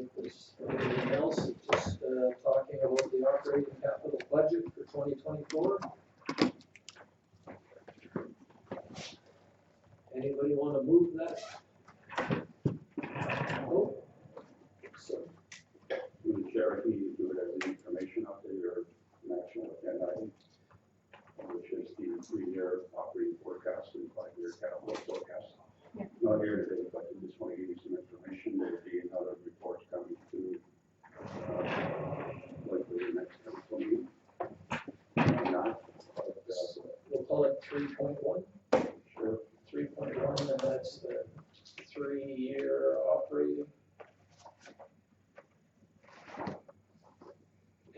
if there's anything else, just talking about the operating capital budget for 2024. Anybody want to move that? No? So, The chair, can you do it as an information update or national agenda item, which is the 3-year operating forecast and 5-year capital forecast. Yeah. Not here today, but I just want to give you some information. There'll be another report coming to likely the next council meeting. we'll call it 3.1. Sure. 3.1, and that's the 3-year operating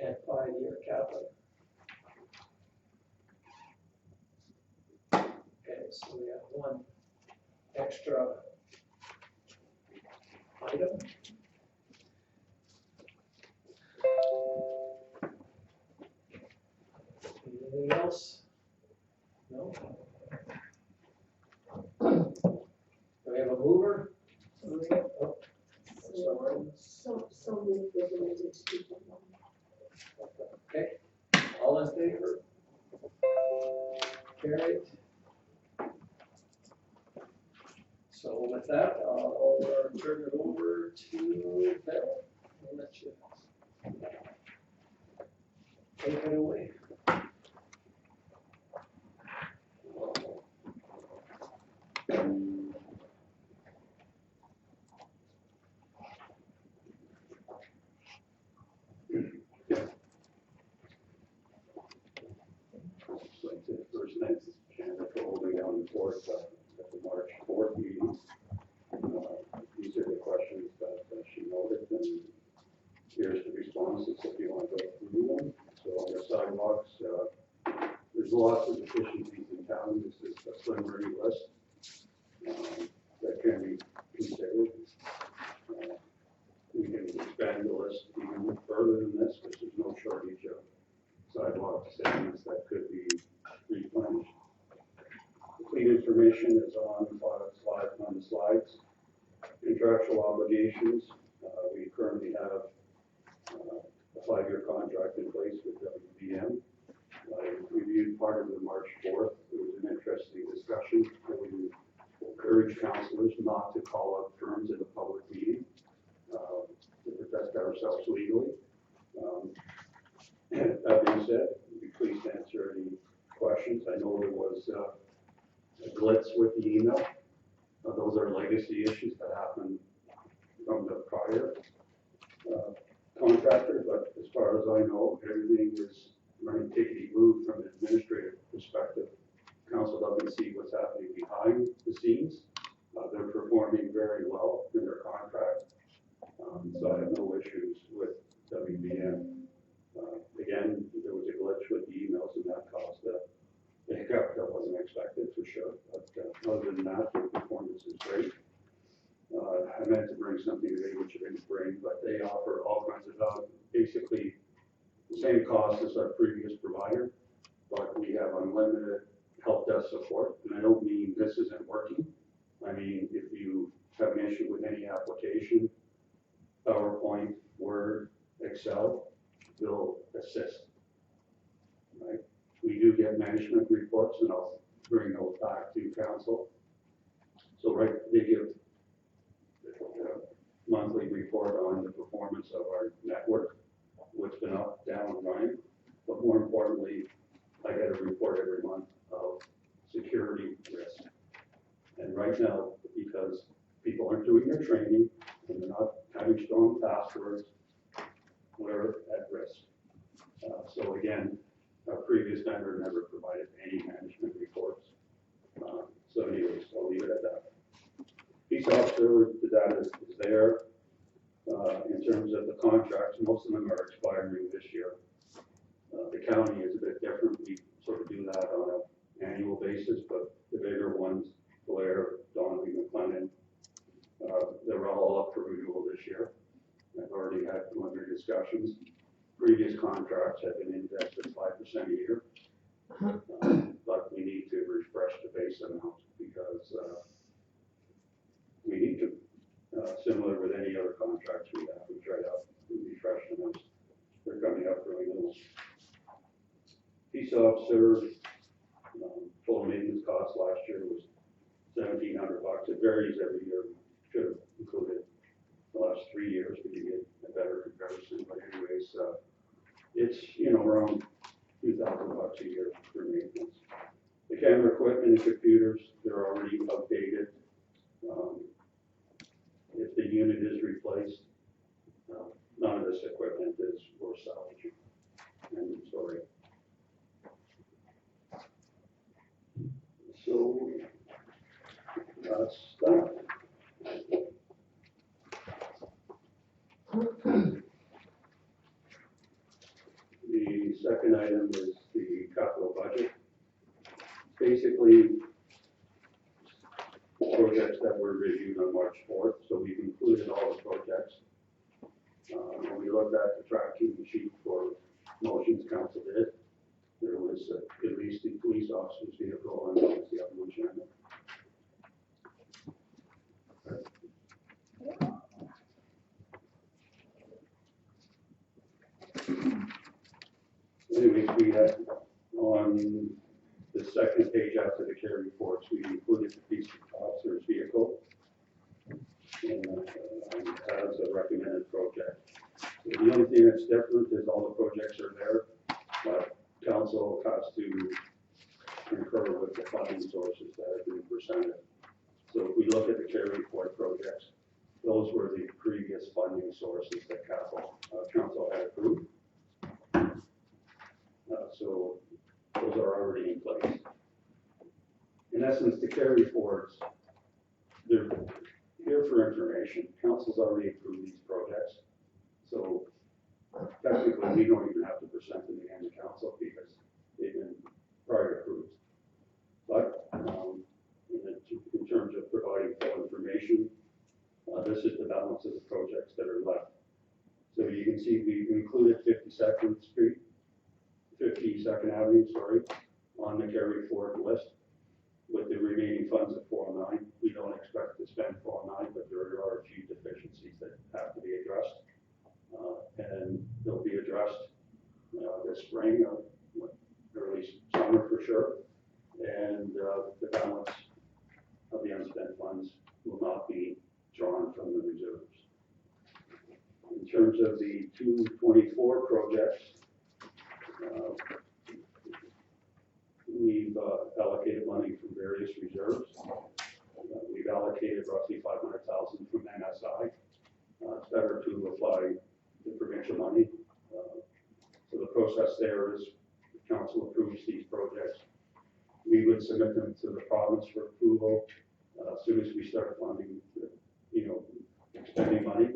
and 5-year capital. Okay, so we have one extra item. Anything else? No? Do we have a mover? Oh, sorry. So many recommended people. Okay, all in favor? Carried. So with that, I'll turn it over to Bill. I'll let you take it away. Like the first thanks Canada for holding down the fort at the March 4th meeting. These are the questions that she noted, and here's the responses if you want to go through them. So on the sidewalks, there's lots of deficiencies in town. This is a preliminary list that can be considered. We can expand the list even further than this, because there's no shortage of sidewalk segments that could be replenished. The clean information is on the slides. Contractual obligations, we currently have a 5-year contract in place with WBM. I reviewed part of the March 4th. It was an interesting discussion. I would encourage councillors not to call out firms in a public meeting to protect ourselves legally. That being said, I'd be pleased to answer any questions. I know there was a glitch with the email. Those are legacy issues that happened from the prior contractor, but as far as I know, everything is running tickety-boo from an administrative perspective. Council doesn't see what's happening behind the scenes. They're performing very well in their contract, so I have no issues with WBM. Again, there was a glitch with the emails, and that caused a hiccup that wasn't expected for sure. But other than that, their performance is great. I meant to bring something today which I didn't bring, but they offer all kinds of basically the same cost as our previous provider, but we have unlimited help desk support. And I don't mean this isn't working. I mean, if you have an issue with any application, PowerPoint, Word, Excel, they'll assist. Right? We do get management reports, and I'll bring those back to council. So they give a monthly report on the performance of our network, what's been up, down, and running. But more importantly, I get a report every month of security risk. And right now, because people aren't doing their training and they're not having strong passwords, we're at risk. So again, our previous vendor never provided any management reports. So anyways, I'll leave it at that. Peace officer, the data is there. In terms of the contracts, most of them are expiring this year. The county is a bit different. We sort of do that on an annual basis, but the bigger ones, Blair, Donnelly, McLennan, they're all up for renewal this year. I've already had preliminary discussions. Previous contracts have been indexed at 5% a year, but we need to refresh the base amount because we need to. Similar with any other contracts we have, we try to refresh them as they're coming up for renewal. Peace officer, total maintenance cost last year was $1,700. It varies every year. Should have included the last 3 years to get a better comparison. But anyways, it's, around $2,000 a year for maintenance. The camera equipment and computers, they're already outdated. If the unit is replaced, none of this equipment is worth salvaging. And sorry. So that's that. The second item is the capital budget. Basically, projects that were reviewed on March 4th, so we've included all the projects. When we looked at the tracking sheet for motions council did, there was at least the police officer's vehicle and what was the other one, Shannon? Anyways, we had on the second page after the carry reports, we included the police officer's vehicle and as a recommended project. So the only thing that's different is all the projects are there, but council has to concur with the funding sources that have been presented. So if we look at the carry report projects, those were the previous funding sources that council had approved. So those are already in place. In essence, the carry reports, they're here for information. Council's already approved these projects. So technically, we don't even have to present them again to council because they've been prior approved. But in terms of providing full information, this is the balance of the projects that are left. So you can see we've included 52nd Avenue, on the carry forward list with the remaining funds of 409. We don't expect to spend 409, but there are a few deficiencies that have to be addressed. And they'll be addressed this spring, early summer for sure. And the balance of the unspent funds will not be drawn from the reserves. In terms of the 224 projects, we've allocated money from various reserves. We've allocated roughly 500,000 from MSI. It's better to apply the provincial money. So the process there is the council approves these projects. We would submit them to the province for approval as soon as we start funding, expending money.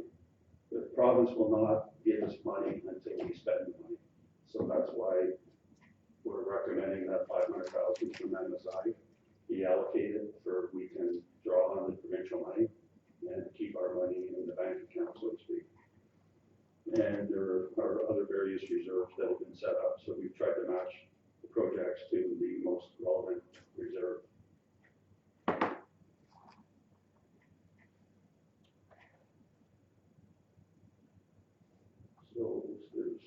The province will not give us money until we spend the money. So that's why we're recommending that 500,000 from MSI be allocated for we can draw on the provincial money and keep our money in the bank account, so to speak. And there are other various reserves that have been set up, so we've tried to match the projects to the most relevant reserve. So there's.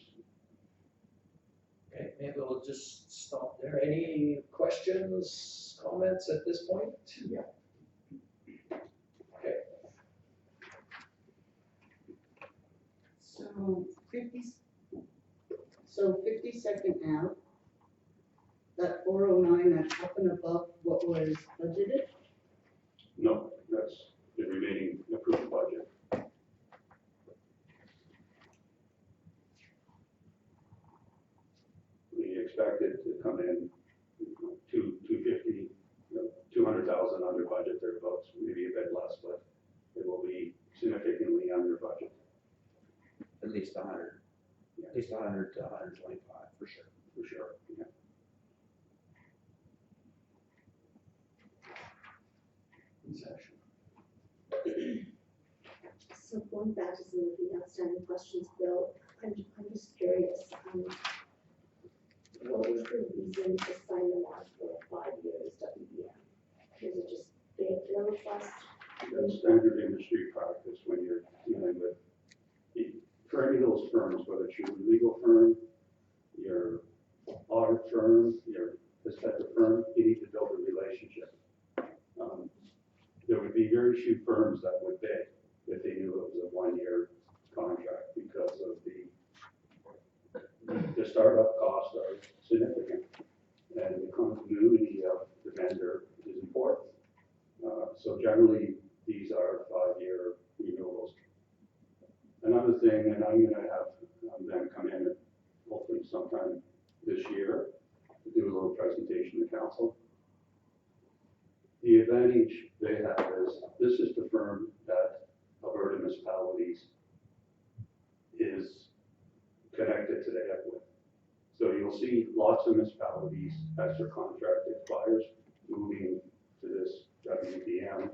Okay, maybe we'll just stop there. Any questions, comments at this point? Yeah. Okay. So 52nd Ave, that 409, that's up and above what was budgeted? No, that's the remaining approved budget. We expected to come in 250, 200,000 under budget thereabouts, maybe a bit less, but it will be significantly under budget. At least 100. Yeah. At least 100 to 125 for sure. For sure, yeah. So going back to some of the outstanding questions, Bill, I'm just curious, what was the reason to sign them on for 5 years WBM? Was it just they had no request? That's standard industry practice when you're dealing with, for any of those firms, whether it's your legal firm, your audit firm, this type of firm, you need to build a relationship. There would be very few firms that would bid if they knew it was a one-year contract because of the startup costs are significant and the continuity of the vendor is important. So generally, these are 5-year renewals. Another thing, and I'm gonna have them come in hopefully sometime this year to do a little presentation to council. The advantage they have is, this is the firm that Alberta Municipalities is connected to the hip with. So you'll see lots of municipalities as their contract expires moving to this WDM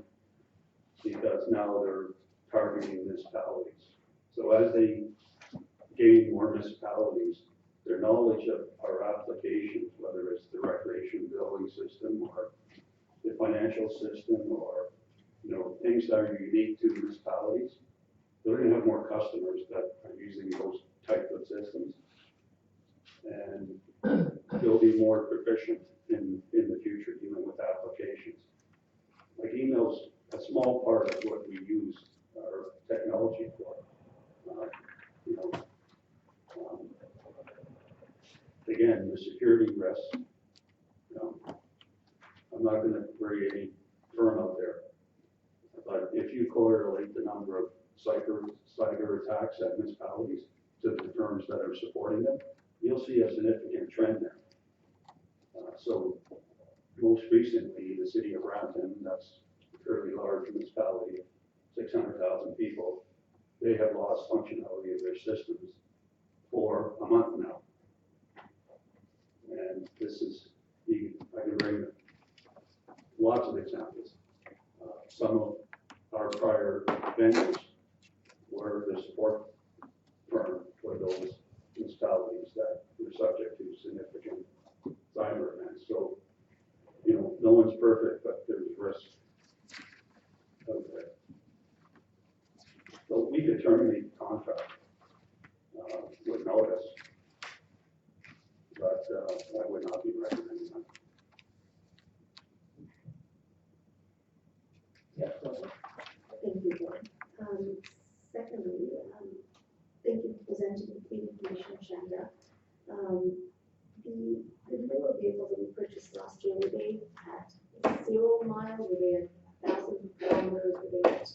because now they're targeting municipalities. So as they gain more municipalities, their knowledge of our applications, whether it's the recreation billing system or the financial system or, things that are unique to municipalities, they're gonna have more customers that are using those type of systems. And they'll be more proficient in the future dealing with applications. Like email's a small part of what we use our technology for. Again, the security risks, I'm not going to bring any firm out there, but if you correlate the number of cyber attacks at municipalities to the firms that are supporting them, you'll see a significant trend there. So most recently, the city of Brampton, that's a fairly large municipality, 600,000 people, they have lost functionality of their systems for a month now. And this is, I can bring lots of examples. Some of our prior vendors were the support firm for those municipalities that were subject to significant cyber events. So, no one's perfect, but there's risk out there. So we could terminate the contract with notice, but I would not be recommending that. Yeah, go ahead. Thank you, John. Secondly, thank you for presenting the information agenda. The newer vehicles that we purchased last year, were they at 0 miles, were they at 1,000 kilometers, were they at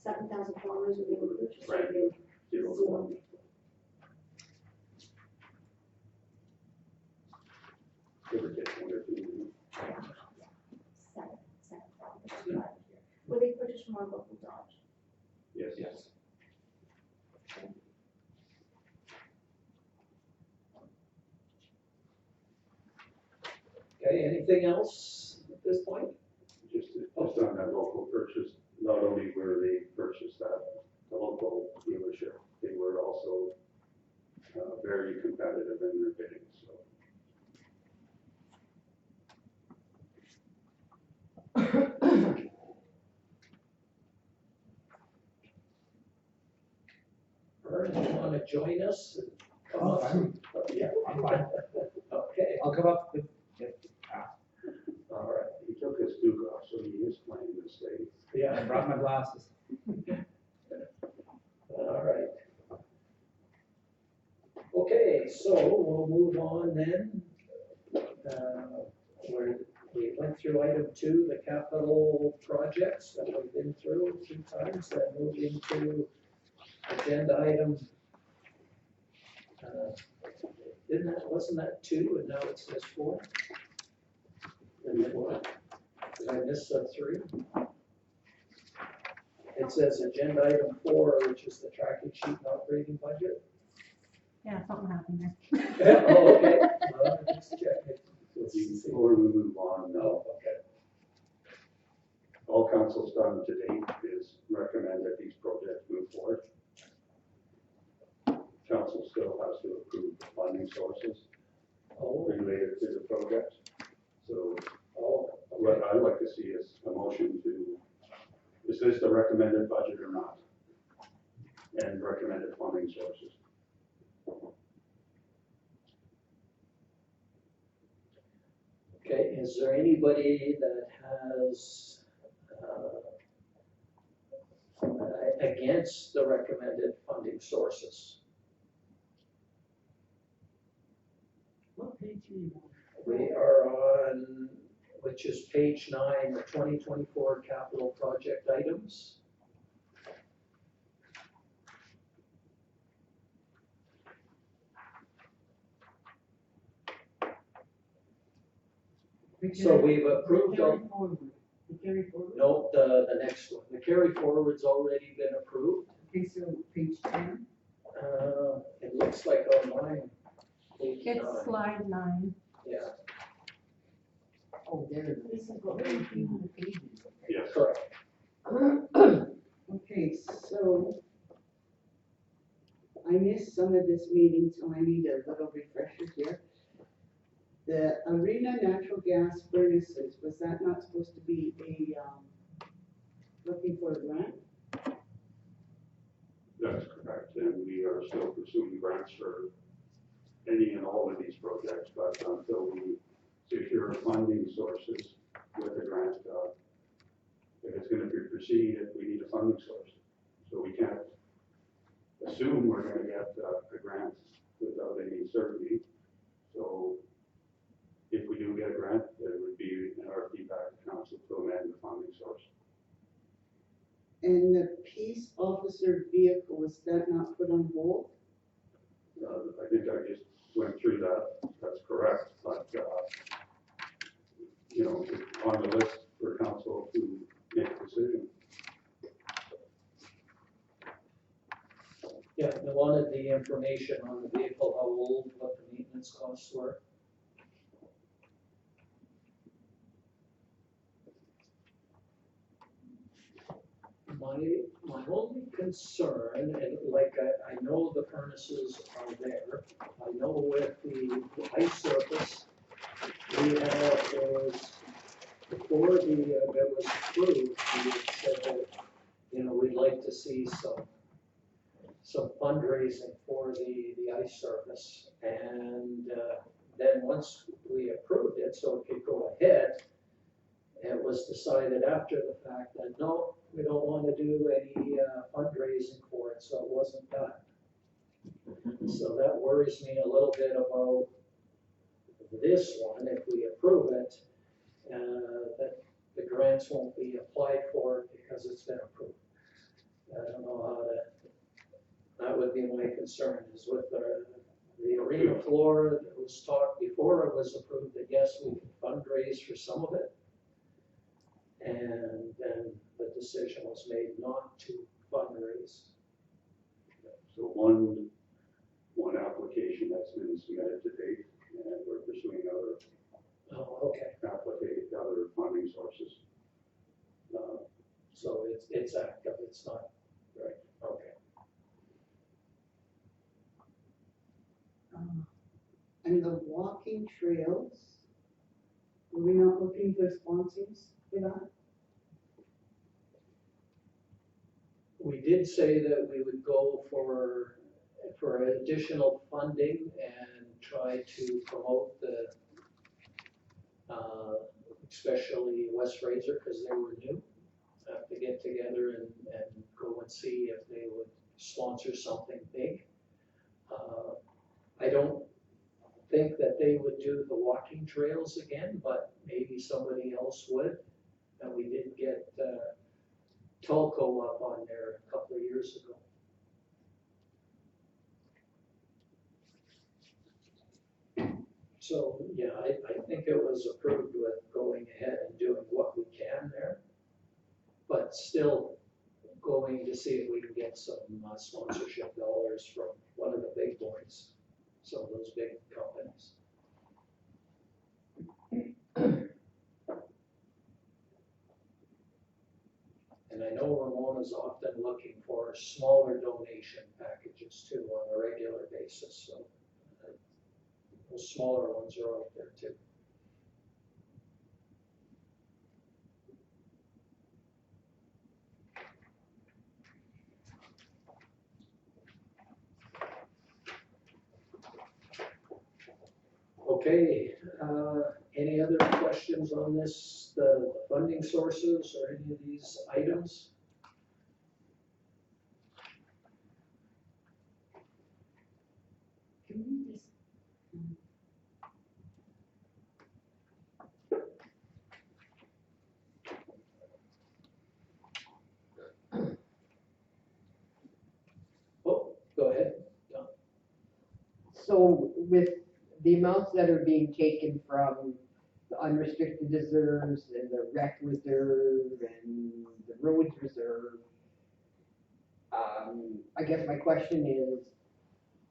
7,000 kilometers, were they purchased? Or were they 0? Give or take 1 or 2. 7,000. Were they purchased from our local Dodge? Yes. Yes. Okay, anything else at this point? Just on that local purchase, not only were they purchased at the local dealership, they were also very competitive in their bidding, so. Vern, you want to join us? Come Oh, up. fine. Yeah. I'm fine. Okay, I'll come up with, all right. He took his Duke off, so he is playing the state. I Yeah, brought my glasses. all right. Okay, so we'll move on then. We went through item 2, the capital projects that we've been through a few times, then moved into agenda item. Wasn't that 2 and now it says 4? And then what? Did I miss a 3? It says agenda item 4, which is the tracking sheet and operating budget. Yeah, something happened there. Oh, okay. Just checking. Before we move on, Oh, okay. all council's done to date is recommend that these projects move forward. Council still has to approve the funding sources Oh, related to the projects. So oh, what I'd like to see is a motion to, is this the recommended budget or not? and recommended funding sources. Okay, is there anybody that has, against the recommended funding sources? What page are you on? We are on, which is page 9, the 2024 capital project items. So we've approved, The carry forward. no, the next one, the carry forward's already been approved. Okay, so page 10. It looks like on mine, page It's 9, slide 9. yeah, Oh, there it is. This is what we're looking at. The pages. Yes. correct. Okay, so I missed some of this meeting, so I need a little refresher here. The arena natural gas furnaces, was that not supposed to be looking for a grant? That's correct, and we are still pursuing grants for any and all of these projects, but until we secure funding sources with the grant, if it's gonna be proceeded, we need a funding source. So we can't assume we're gonna get a grant without any certainty. So if we do get a grant, there would be an RFP back to council to amend the funding source. And the peace officer vehicle, was that not put on hold? I think I just went through that, that's correct, but, you know, it's on the list for council to make a decision. Yeah, they wanted the information on the vehicle, how old, what the maintenance costs were. My only concern, and like I know the furnaces are there, I know with the ice surface, we had those, before that was approved, we had said that, you know, we'd like to see some fundraising for the ice surface. And then once we approved it, so it could go ahead, it was decided after the fact that, no, we don't want to do any fundraising for it, so it wasn't done. So that worries me a little bit about this one, if we approve it, that the grants won't be applied for because it's been approved. I don't know how to, that would be my concern, is with the arena floor, that was talked before it was approved, that yes, we can fundraise for some of it. And then the decision was made not to fundraise. So one application that's been submitted to date, and we're pursuing other Oh, okay, other funding sources. so it's active, it's not, right, okay. And the walking trails, were we not looking for sponsors for that? We did say that we would go for additional funding and try to promote the, especially West Fraser, because they were new, have to get together and go and see if they would sponsor something big. I don't think that they would do the walking trails again, but maybe somebody else would. And we did get Tulco up on there a couple of years ago. So, yeah, I think it was approved with going ahead and doing what we can there, but still going to see if we can get some sponsorship dollars from one of the big boys, some of those big companies. And I know Ramona's often looking for smaller donation packages too on a regular basis, so those smaller ones are out there too. Okay, any other questions on this, the funding sources or any of these items? Can we just, Oh, go ahead. So with the amounts that are being taken from the unrestricted reserves and the rec reserve and the roads reserve, I guess my question is,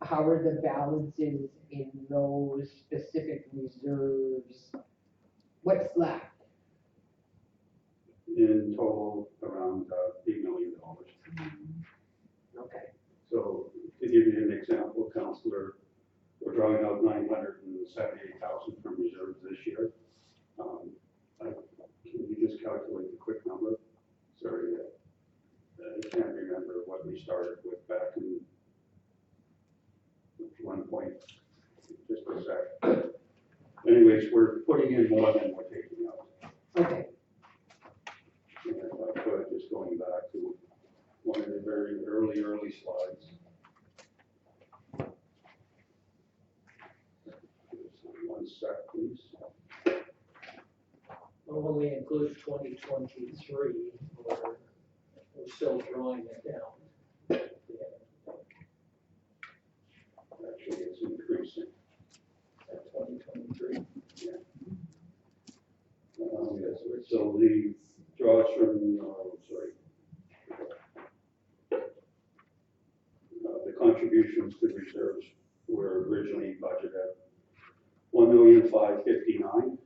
how are the balances in those specific reserves? What's left? In total, around $8 million. Okay, So to give you an example, Councillor, we're drawing out 978,000 from reserves this year. Can you just calculate the quick number? Sorry, I can't remember what we started with back in one point, just a sec. Anyways, we're putting in more than we're taking out. okay, And if I could, just going back to one of the very early slides. Just one sec, please. Well, when we include 2023, we're still drawing it down. Actually, it's increasing. At 2023. Yes, so the draws from, the contributions to reserves were originally budgeted $1,559,000, and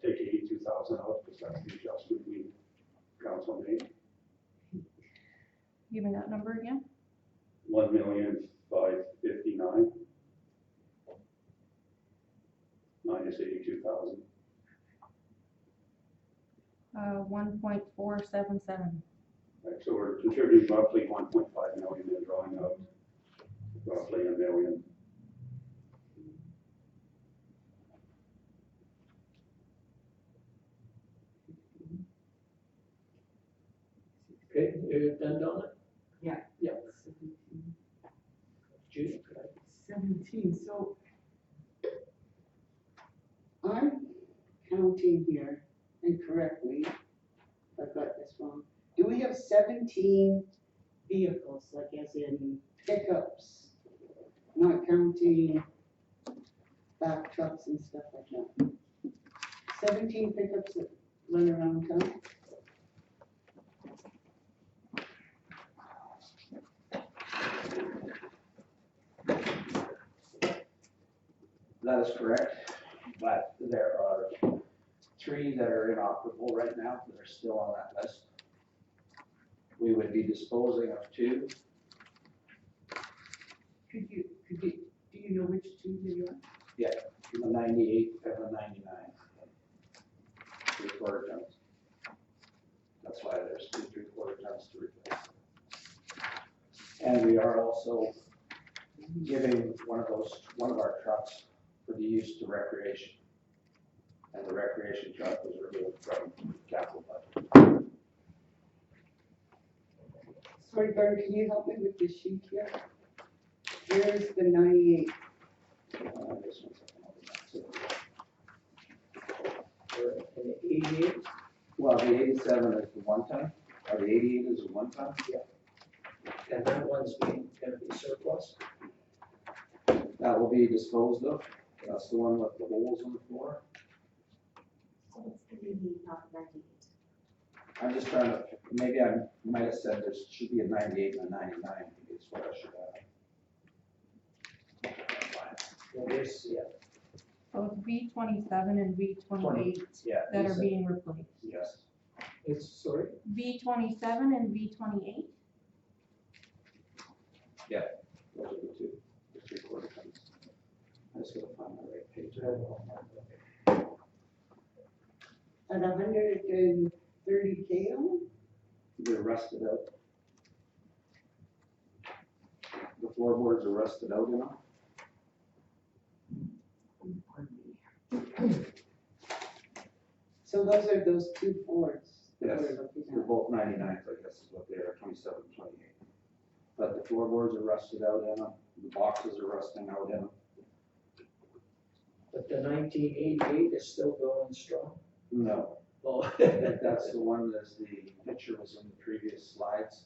take 82,000 out because that's the adjustment we council made. Give me that number again. 1,559,000 minus 82,000. 1.477. Right, so we're contributing roughly 1.5 million and drawing out roughly $1 million. Okay, you done, Donna? Yeah. Yeah. Judy, could I? 17, so I'm counting here, and correct me if I've got this wrong. Do we have 17 vehicles, like as in pickups, not counting back trucks and stuff like that? 17 pickups that run around town? That is correct, but there are 3 that are inoperable right now that are still on that list. We would be disposing of 2. Do you know which 2 they are? The 98 and the 99. 3/4 tons. That's why there's 2 3/4 tons to replace. And we are also giving one of our trucks for the use to recreation. And the recreation truck was removed from capital budget. Sorry, Barry, can you help me with this sheet here? Where's the 98? This one's An 88? well, the 87 is the 1 ton, or the 88 is the 1 ton? And that one's gonna be surplus? That will be disposed of. That's the one with the holes in the floor. So it's gonna be not 98. I'm just trying to, maybe I might have said there should be a 98 and a 99, is what I should have. Well, there's, yeah, So it's V27 and V28 Yeah. that are these- being replaced. Yes. it's, sorry, V27 and V28? Those are the 2, the 3/4 tons. I just gotta find the right page. At 130K on? They're rusted out. The floorboards are rusted out, you know? So those are those two Fords that Yes, we're looking they're at. both 99s, I guess is what they are, 27, 28. But the floorboards are rusted out in them, the boxes are rusting out in them. But the 1988 is still going strong. No, Oh, that's the one that's the picture was in the previous slides.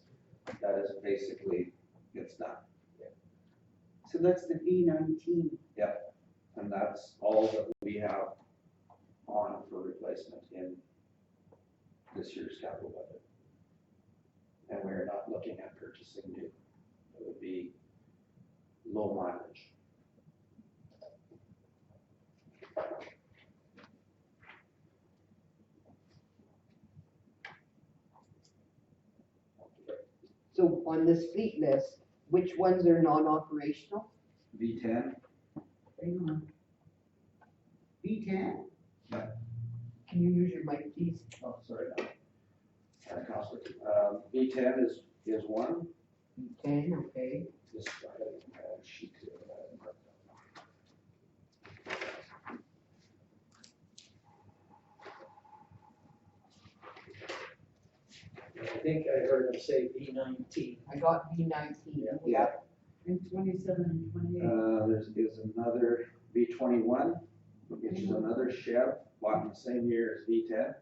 That is basically, it's done. So that's the V19. And that's all that we have on for replacement in this year's capital budget. And we're not looking at purchasing new. It would be low mileage. So on this fleet list, which ones are non-operational? V10, Hang on. V10? Can you use your mic, please? oh, sorry. V10 is one. 10, okay. This, I got a sheet here that I haven't marked I think I heard him say V19. I got V19. Yeah. And 27 and 28. There's another V21, which is another Chev, bought in the same year as V10.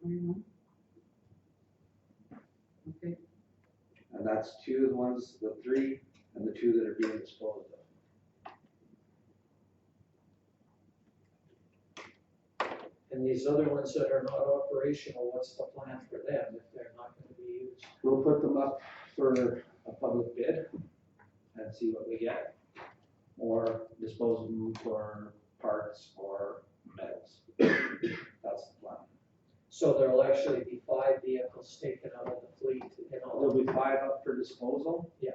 21. Okay. And that's two of the ones, the three, and the two that are being disposed of. And these other ones that are not operational, what's the plan for them if they're not gonna be used? We'll put them up for a public bid and see what we get. Or dispose of them for parts or metals. That's the plan. So there'll actually be 5 vehicles taken out of the fleet in all. There'll be 5 up for disposal. Yeah.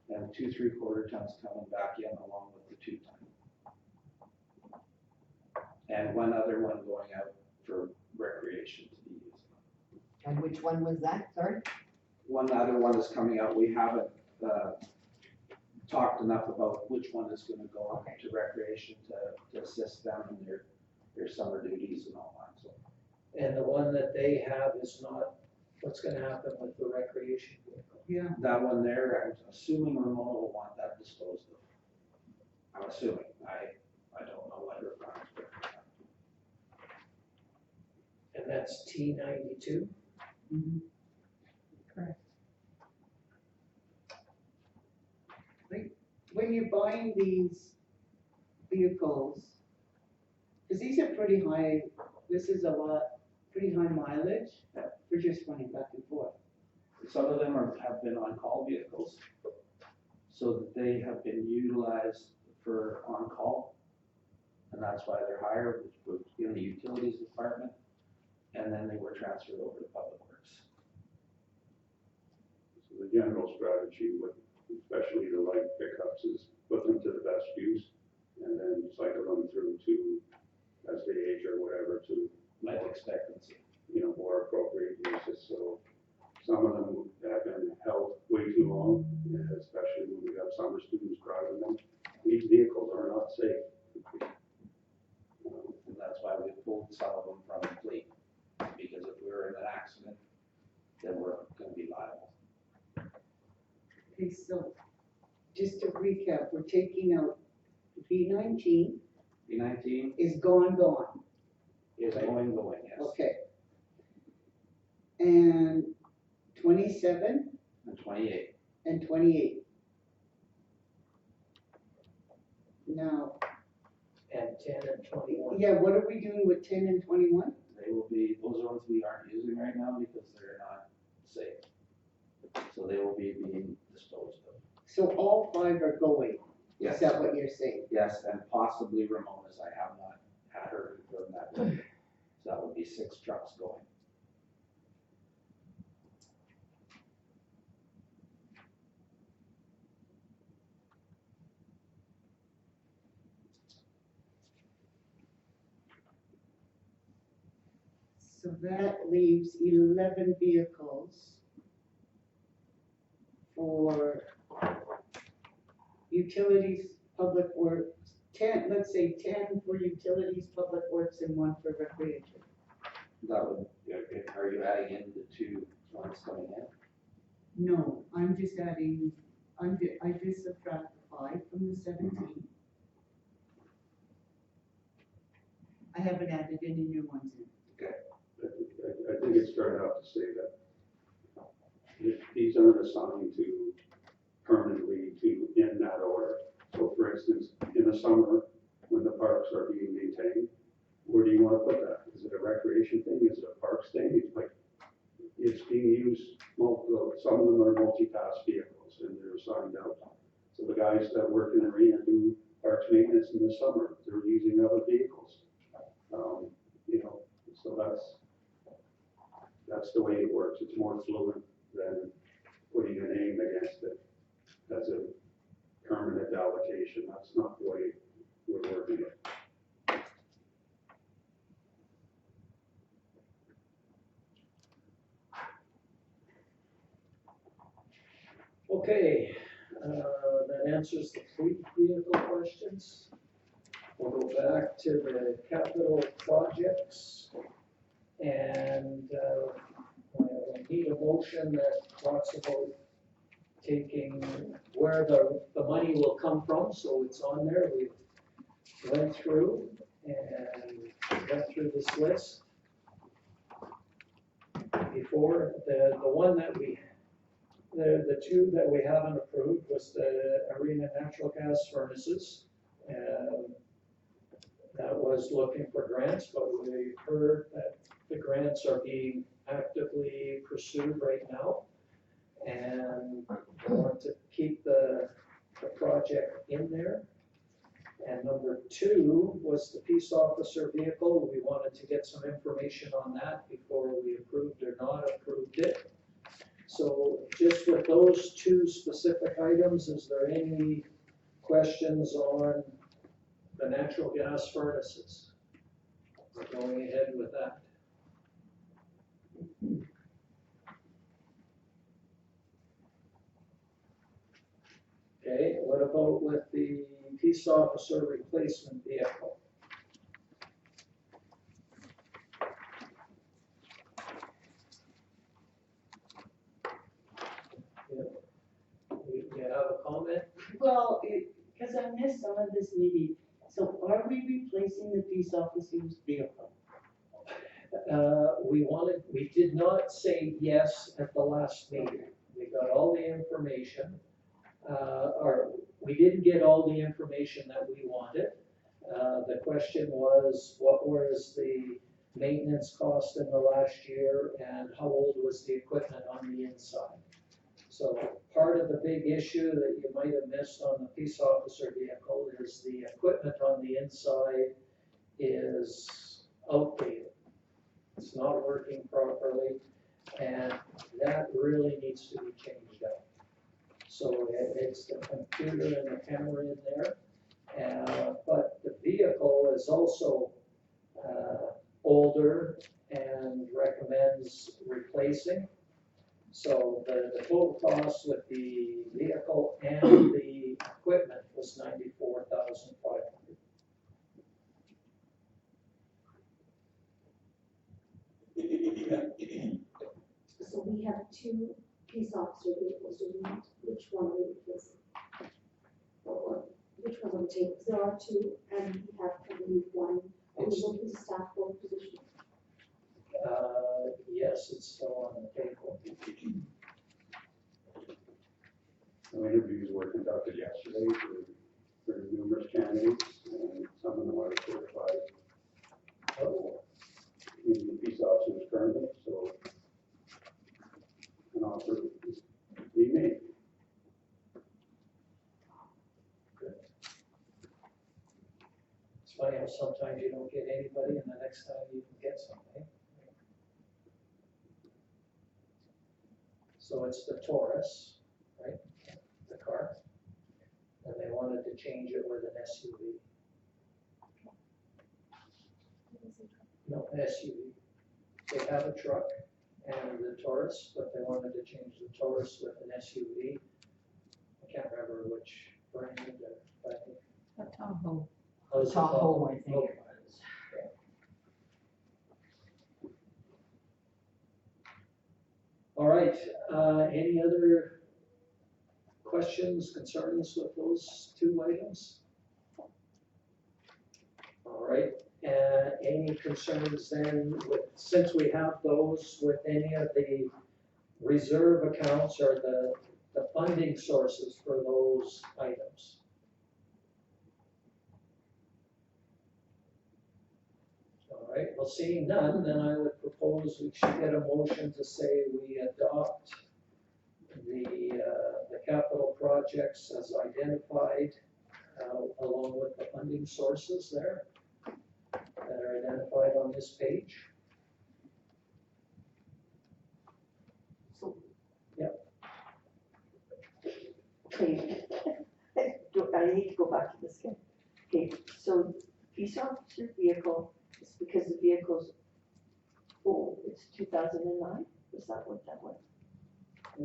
And 2 3/4 tons coming back in along with the 2 ton. And one other one going out for recreation to be used. And which one was that, sorry? One other one is coming out, we haven't, talked enough about which one is gonna go out Okay. to recreation to assist them in their summer duties and all that, so. And the one that they have is not, what's gonna happen with the recreation vehicle? Yeah. That one there, I'm assuming Ramona will want that disposed of. I'm assuming, I don't know what her plans are. And that's T92? Mhm. Correct. When you're buying these vehicles, because these are pretty high, this is a lot, pretty high mileage for just running back and forth. Some of them have been on-call vehicles, so that they have been utilized for on-call. And that's why they're higher, which was in the utilities department, and then they were transferred over to public works. So the general strategy with, especially the light pickups, is put them to the best use and then cycle them through to, as they age or whatever, to, Life expectancy. more appropriate uses. So some of them have been held way too long, especially when we have summer students driving them. These vehicles are not safe. And that's why we pulled some of them from the fleet, because if we were in an accident, then we're gonna be liable. Okay, so just to recap, we're taking out V19 V19 is gone. is going, yes, Okay. And 27 and 28. and 28. Now, And 10 and 21? yeah, what are we doing with 10 and 21? They will be, those are ones we aren't using right now because they're not safe. So they will be being disposed of. So all 5 are going, Yes, is that what you're saying? yes, and possibly Ramona's, I have not had her confirm that. So that would be 6 trucks going. So that leaves 11 vehicles for utilities, public works, 10, let's say 10 for utilities, public works, and 1 for recreation. That would, are you adding in the 2 ones coming in? No, I'm just adding, I just subtract the 5 from the 17. I haven't added any new ones in. I think it's fair enough to say that these aren't assigned to permanently to in that order. So for instance, in the summer, when the parks are being maintained, where do you want to put that? Is it a recreation thing? Is it a parks thing? It's like, it's being used, some of them are multi-task vehicles and they're assigned out. So the guys that work in the arena do parks maintenance in the summer, they're using other vehicles. You know, so that's the way it works. It's more fluid than putting a name against it as a permanent allocation. That's not the way we're working it. Okay, that answers the fleet vehicle questions. We'll go back to the capital projects. And we need a motion that talks about taking where the money will come from, so it's on there. We went through and went through this list before. The one that the 2 that we haven't approved was the arena natural gas furnaces. That was looking for grants, but we heard that the grants are being actively pursued right now. And we want to keep the project in there. And number 2 was the peace officer vehicle. We wanted to get some information on that before we approved or not approved it. So just with those 2 specific items, is there any questions on the natural gas furnaces? We're going ahead with that. Okay, what about with the peace officer replacement vehicle? You have a comment? Well, because I missed some of this meeting, so are we replacing the peace officer's vehicle? We did not say yes at the last meeting. We got all the information, or we didn't get all the information that we wanted. The question was, what was the maintenance cost in the last year and how old was the equipment on the inside? So part of the big issue that you might have missed on the peace officer vehicle is the equipment on the inside is outdated. It's not working properly, and that really needs to be changed out. So it's the computer and the camera in there, but the vehicle is also older and recommends replacing. So the total cost with the vehicle and the equipment was $94,500. So we have 2 peace officer vehicles, do we want, which one are we replacing? Or which one's on the table? Because there are 2, and we have, I believe, 1, are we looking to staff both positions? Yes, it's still on the table. So interviews were conducted yesterday for numerous candidates, and some of them are certified in the peace officers currently, so an offer is being made. It's funny how sometimes you don't get anybody and the next time you can get somebody. So it's the Taurus, right, the car, and they wanted to change it with an SUV. No, SUV. They have a truck and the Taurus, but they wanted to change the Taurus with an SUV. I can't remember which brand, but I think A Tahoe. Oh, it's a Tahoe, I think Okay. it was. All right, any other questions, concerns with those two items? All right, any concerns then with, since we have those with any of the reserve accounts or the funding sources for those items? All right, well, seeing none, then I would propose we should get a motion to say we adopt the capital projects as identified, along with the funding sources there that are identified on this page. Okay, I need to go back to this again. Okay, so peace officer vehicle is because the vehicle's old, it's 2009, is that what that was?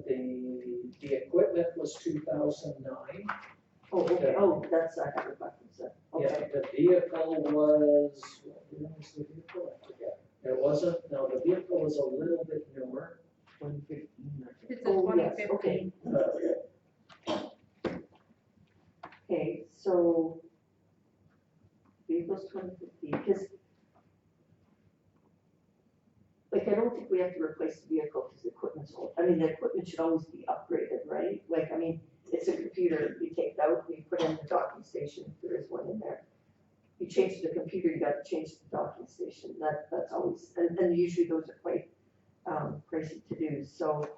The equipment was 2009. Oh, okay, oh, that's, I have it backwards then, Yeah, okay. the vehicle was, what was the vehicle? I forget. It wasn't, no, the vehicle was a little bit newer. 2015, I think. It's a Oh, yes, 2015. Okay, so vehicles 2015, because like, I don't think we have to replace the vehicle because the equipment's old. I mean, the equipment should always be upgraded, right? Like, I mean, it's a computer, you take it out, you put it in the docking station, if there is one in there. You change the computer, you gotta change the docking station, that's always, and usually those are quite, pricey to do, so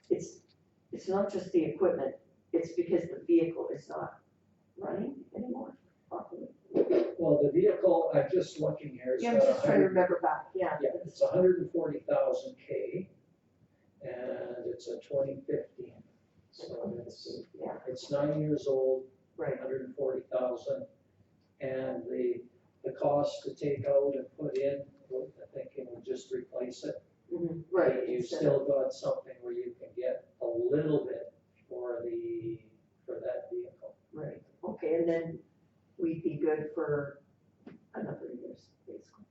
it's not just the equipment, it's because the vehicle is not running anymore properly. Well, the vehicle, I'm just looking here. Yeah, I'm just trying to remember back, yeah. Yeah, it's 140,000 K, and it's a 2015. So Yeah, it's 9 years old, right, 140,000. And the cost to take out and put in, well, I think it would just replace it. right. You instead still got something where you can get a little bit for that vehicle. Right, okay, and then we'd be good for a number of years, basically,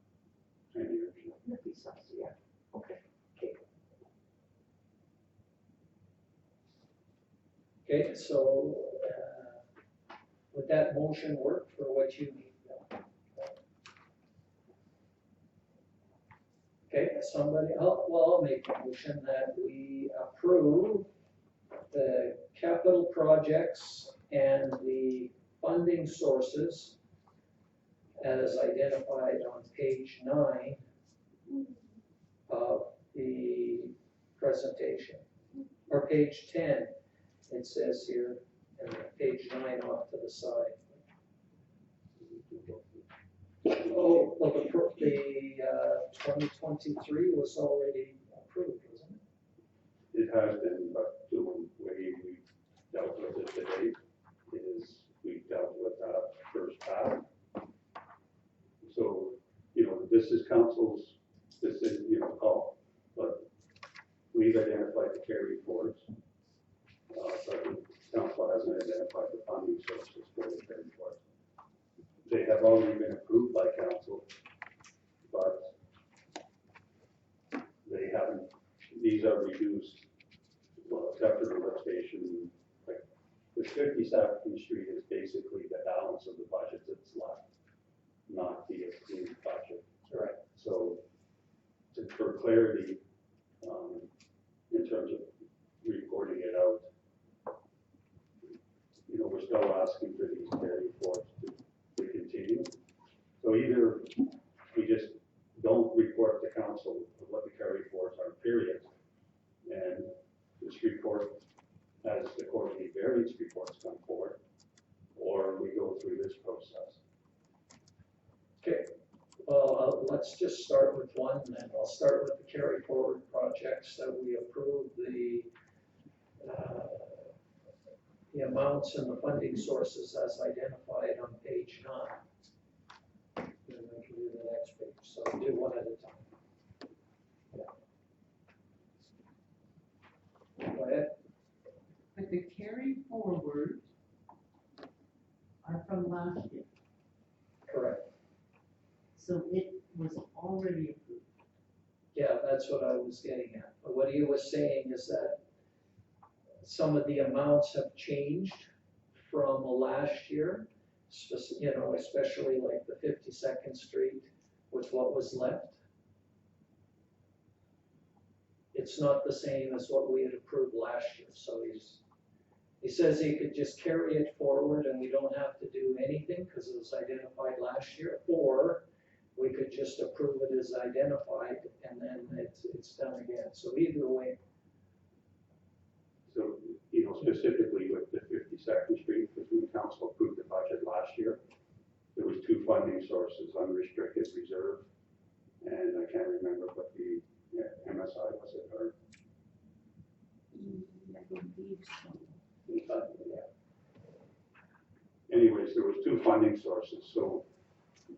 10 years. the peace officer, yeah, okay. Okay, so, would that motion work for what you need? Okay, I'll make a motion that we approve the capital projects and the funding sources as identified on page 9 of the presentation, or page 10, it says here, and page 9 off to the side. Oh, well, the 2023 was already approved, wasn't it? It has been, but the way we dealt with it today is we dealt with that first pass. So, this is council's decision, call, but we've identified the carry forwards. But council hasn't identified the funding sources for the carry forwards. They have already been approved by council, but they haven't, these are reduced. Well, except for the lift station, like, the 50 Saffron Street is basically the balance of the budget that's left, not the approved budget. Right. So, for clarity, in terms of reporting it out, we're still asking for these carry forwards to continue. So either we just don't report to council what the carry forwards are, period, and this report, as the quarterly variance reports come forward, or we go through this process. Okay, well, let's just start with one, and I'll start with the carry forward projects that we approved the amounts and the funding sources as identified on page 9. And then we can do the next page, so we'll do one at a time. Yeah. Go ahead. But the carry forward are from last year. So it was already approved. Yeah, that's what I was getting at. But what he was saying is that some of the amounts have changed from last year, especially like the 52nd Street with what was left. It's not the same as what we had approved last year, so he says he could just carry it forward and we don't have to do anything because it was identified last year, or we could just approve it as identified and then it's done again. So either way, So, specifically with the 52nd Street, because when council approved the budget last year, there was two funding sources, unrestricted reserve, and I can't remember what the MSI was it, or I believe so. anyways, there was two funding sources, so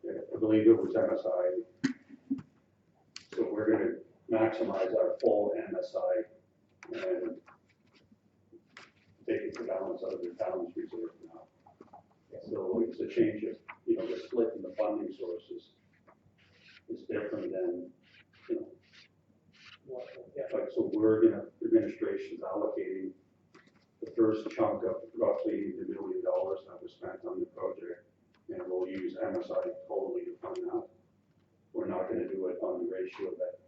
I believe it was MSI. So we're gonna maximize our full MSI and take the balance out of the town's reserve now. So it's a change of, the split in the funding sources is different than, like, so administration's allocating the first chunk of roughly the $1 million that was spent on the project, and we'll use MSI totally to fund that. We're not gonna do it on the ratio that,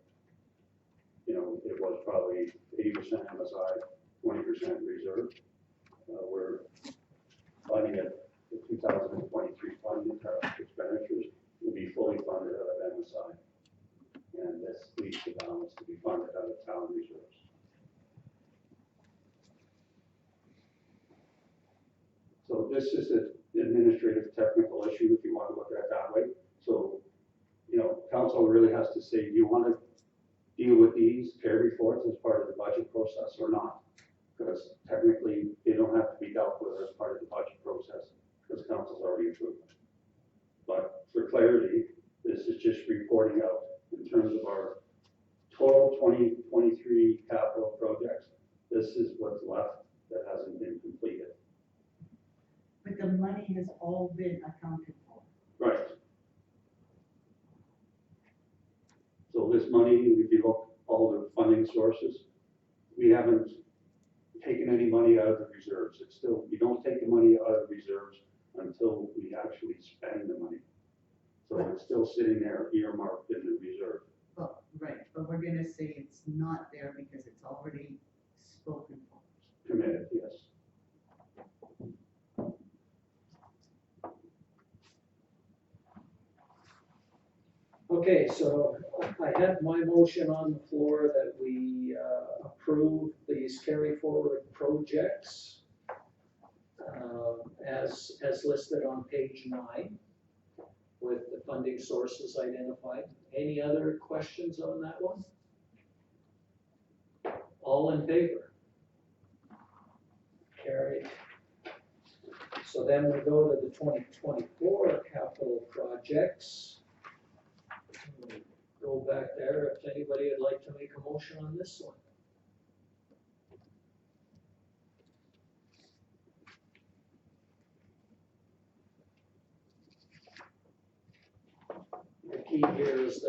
it was probably 80% MSI, 20% reserve. We're funding it, the 2023 funding expenditures will be fully funded out of MSI. And this leaves the balance to be funded out of town reserves. So this is an administrative technical issue, if you want to look at it that way. So, council really has to say, do you want to deal with these carry forwards as part of the budget process or not? Because technically, they don't have to be dealt with as part of the budget process, because council's already approved it. But for clarity, this is just reporting out in terms of our total 2023 capital projects. This is what's left that hasn't been completed. But the money has all been accounted for. Right. So this money, if you look all the funding sources, we haven't taken any money out of the reserves. It's still, you don't take the money out of the reserves until we actually spend the money. So it's still sitting there earmarked in the reserve. But, right, but we're gonna say it's not there because it's already spoken for. Committed, yes. okay, so I have my motion on the floor that we approve these carry forward projects as listed on page 9 with the funding sources identified. Any other questions on that one? All in favor? Carried. So then we go to the 2024 capital projects. Go back there if anybody would like to make a motion on this one. The key here is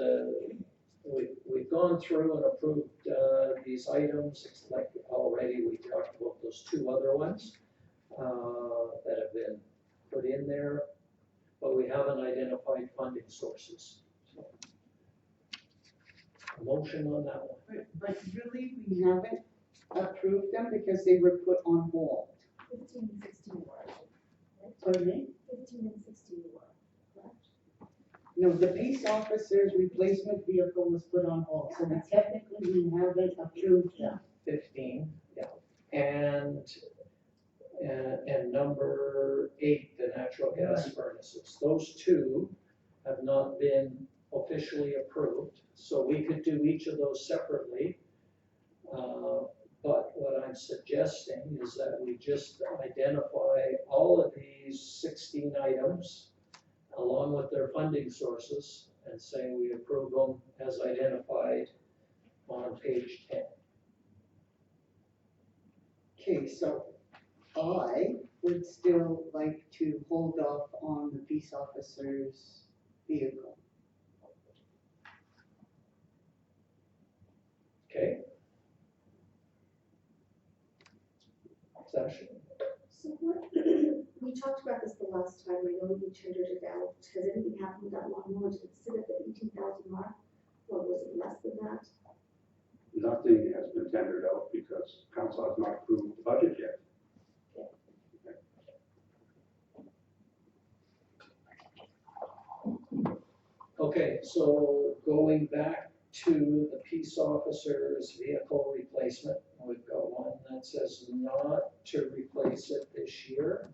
we've gone through and approved these items, like already we talked about those two other ones that have been put in there, but we haven't identified funding sources. So, a motion on that one. But really, we haven't approved them because they were put on hold. 15 and 16 were, Pardon me? 15 and 16 were, correct? No, the peace officer's replacement vehicle was put on hold, so technically we haven't approved them. 15, yeah. And number 8, the natural gas furnaces. Those two have not been officially approved, so we could do each of those separately. But what I'm suggesting is that we just identify all of these 16 items along with their funding sources and say we approve them as identified on page 10. Okay, so I would still like to hold off on the peace officer's vehicle. Okay. Sasha? So what, we talked about this the last time, I know you tendered it out, has anything happened with that lawnmower, did it sit at the 18,000 mark? Or was it less than that? Nothing has been tendered out because council has not approved the budget yet. Okay, so going back to the peace officer's vehicle replacement, we've got one that says not to replace it this year.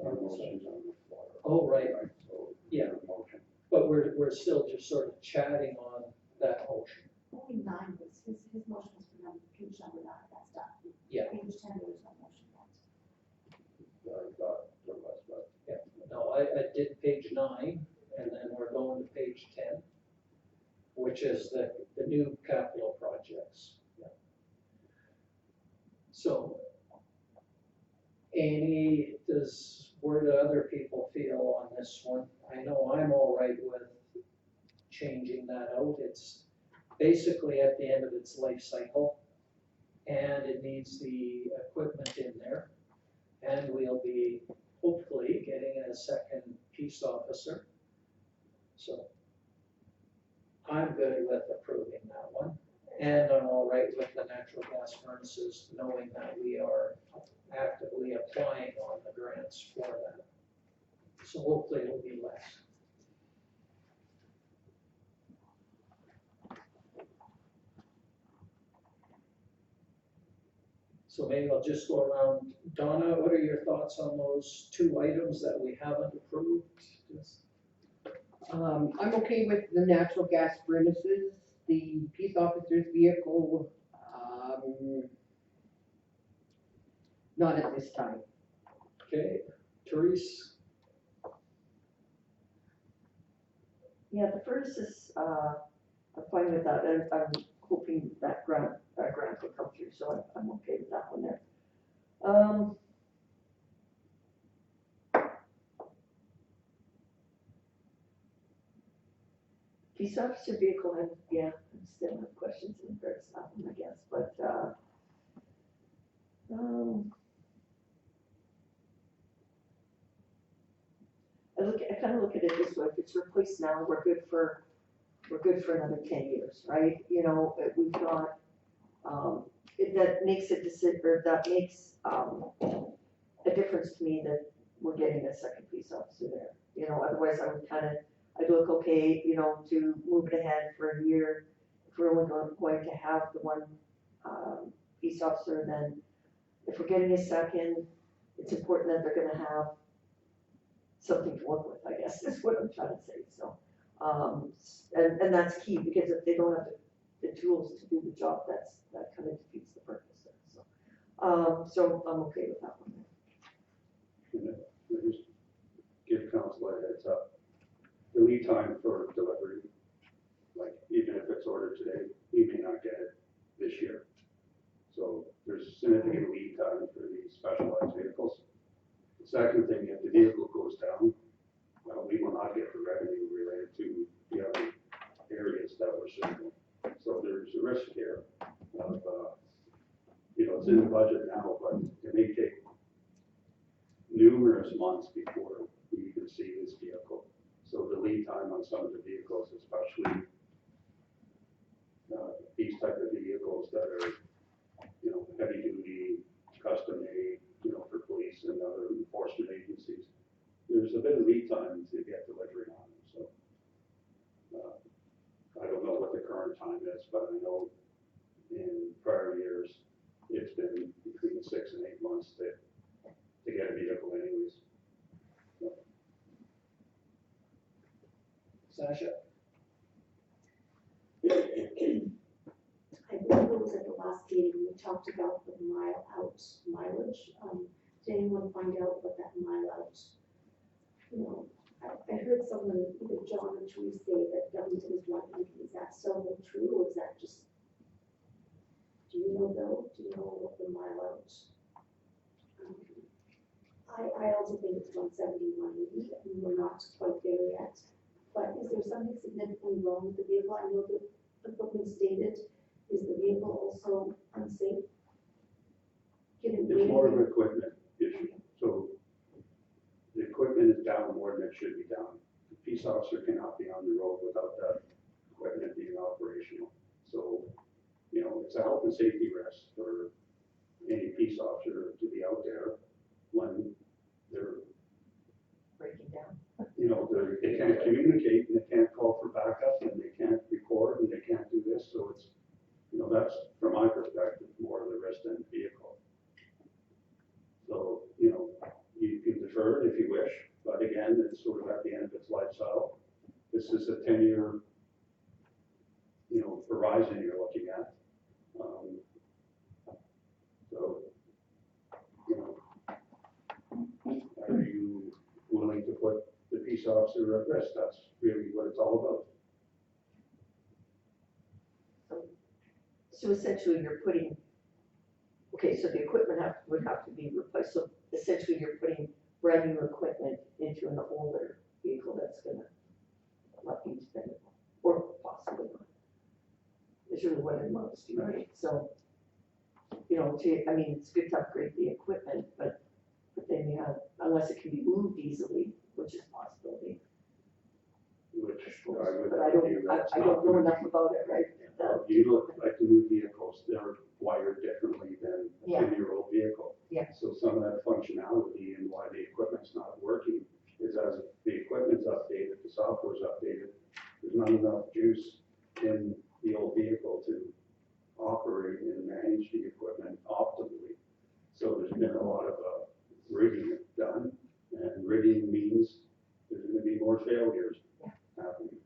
Our motion's on the floor. Oh, right, So, Yeah. Motion. but we're still just sort of chatting on that motion. Only 9 was, his motion was for number, page number 9, that's done. Yeah. Page 10, there was no motion yet. I thought there was, but No, I did page 9, and then we're going to page 10, which is the new capital projects. Yeah. So, where do other people feel on this one? I know I'm all right with changing that out. It's basically at the end of its life cycle, and it needs the equipment in there. And we'll be hopefully getting a second peace officer. So I'm good with approving that one. And I'm all right with the natural gas furnaces, knowing that we are actively applying on the grants for that. So hopefully it'll be less. So maybe I'll just go around. Donna, what are your thoughts on those 2 items that we haven't approved? I'm okay with the natural gas furnaces, the peace officer's vehicle, not at this time. Okay, Therese? Yeah, the furnaces, I'm fine with that, and I'm hoping that grant will come through, so I'm okay with that one there. Peace officer vehicle, I still have questions in regards to that one, I guess, but, I kind of look at it this way, if it's replaced now, we're good for another 10 years, right? You know, we've got, that makes a decision, or that makes, a difference to me that we're getting a second peace officer there. You know, otherwise I would I'd look okay, you know, to move it ahead for a year. If we're only going to have the one, peace officer, then if we're getting a second, it's important that they're gonna have something to work with, I guess, is what I'm trying to say, so. And that's key, because if they don't have the tools to do the job, that kind of defeats the purpose there, so. So I'm okay with that one. and I just give council a heads up. The lead time for delivery, like even if it's ordered today, we may not get it this year. So there's significant lead time for these specialized vehicles. The second thing, if the vehicle goes down, well, we will not get the revenue related to the other areas that we're serving. So there's a risk here of, it's in the budget now, but it may take numerous months before we even see this vehicle. So the lead time on some of the vehicles, especially these type of vehicles that are, heavy duty, custom made, for police and other enforcement agencies, there's a bit of lead time to get delivery on them. So I don't know what the current time is, but I know in prior years, it's been between 6 and 8 months to get a vehicle anyways. Sasha? I believe it was at the last meeting, we talked about the mile out mileage. Did anyone find out what that mile out, I heard someone, either John or Therese say that Government was 180. Is that still true, or is that just, do you know, Bill? Do you know what the mile out? I also think it's 170, 180, and we're not quite there yet. But is there something significantly wrong with the vehicle? I know that equipment stated, is the vehicle also unsafe? Given It's more of weight? an equipment issue, so the equipment is down more than it should be down. The peace officer cannot be on the road without that equipment being operational. So, you know, it's a health and safety risk for any peace officer to be out there when they're, Breaking down. you know, they can't communicate and they can't call for backup and they can't record and they can't do this, so it's, you know, that's, from my perspective, more of the risk than the vehicle. So, you know, you can defer it if you wish, but again, it's sort of at the end of its life cycle. This is a 10-year, you know, horizon you're looking at. So, you know, are you willing to put the peace officer at risk? That's really what it's all about. So essentially, you're putting, okay, so the equipment would have to be replaced, so essentially, you're putting brand new equipment into an older vehicle that's gonna not be expendable, or possibly not. Is really what it amounts to, right? So, you know, I mean, it's good to upgrade the equipment, but then you have, unless it can be moved easily, which is a possibility. Which I suppose. I would But I argue don't, that's I not don't know gonna enough be. about it, right? You look like the new vehicles, they're wired differently than a Yeah. 10-year-old vehicle. Yeah. So some of that functionality and why the equipment's not working is as the equipment's updated, the software's updated, there's not enough juice in the old vehicle to operate and manage the equipment optimally. So there's been a lot of rigging done, and rigging means there's gonna be more failures happening.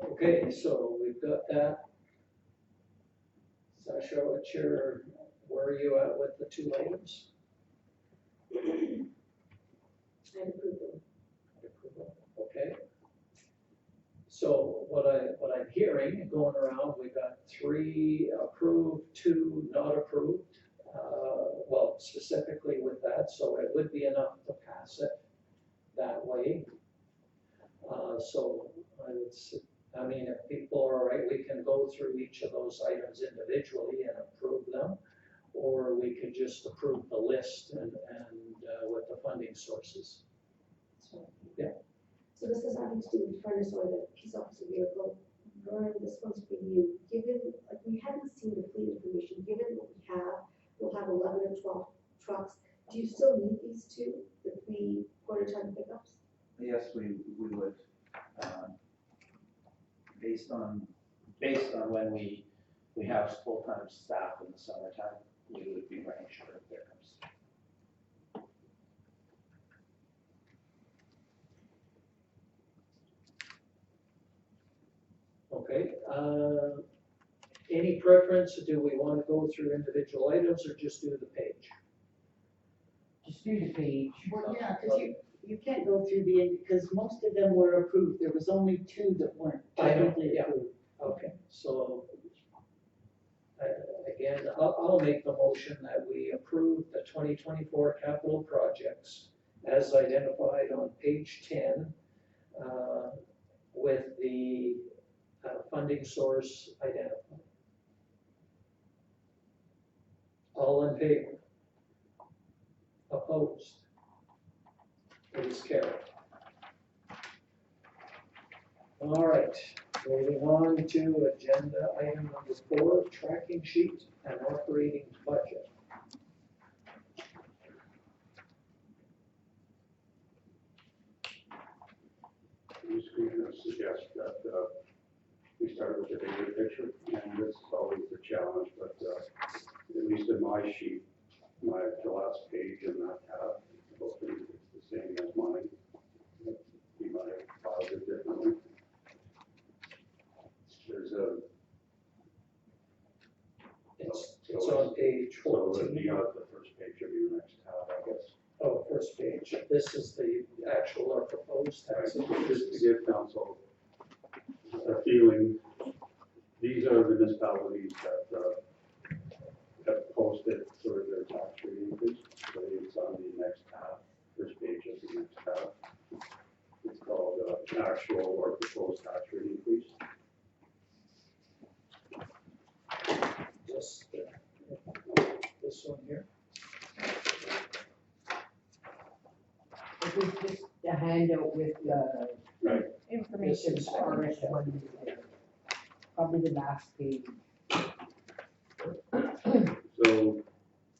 Okay, so we've got that. Sasha, where are you at with the two items? I'd approve them. Okay. So what I'm hearing going around, we've got 3 approved, 2 not approved. Well, specifically with that, so it would be enough to pass it that way. So I would, I mean, if people are all right, we can go through each of those items individually and approve them. Or we could just approve the list and with the funding sources. So, Yeah. So this is having to do with furnace or the peace officer vehicle. Vern, this one's for you. Given, like, we haven't seen the fleet information, given what we have, we'll have 11 or 12 trucks. Do you still need these 2, the 3 quarter-ton pickups? Yes, we would, based on when we have full-time staff in the summertime, we would be running short of pickups. Okay, any preference? Do we want to go through individual items or just do the page? Just do the page. Well, yeah, because you can't go through because most of them were approved. There was only 2 that weren't I know, technically yeah. approved. Okay, so again, I'll make the motion that we approve the 2024 capital projects as identified on page 10 with the funding source identified. All in favor? Opposed? It is carried. All right, moving on to agenda item number 4, tracking sheet and operating budget. I'm just going to suggest that we start with the bigger picture, and this is always the challenge, but at least in my sheet, the last page in that tab, hopefully it's the same as mine. You might have filed it differently. There's a. It's on page So it'd 14. be on the first page of your next tab, I guess. Oh, first page. This is the actual or proposed tax Just increases. to give council a feeling, these are the municipalities that have posted sort of their tax rate increase, so it's on the next tab, first page of the next tab. actual or proposed tax rate increase. Just this one here. This is just a handout with the Information. as far as what is there. Probably the last page. So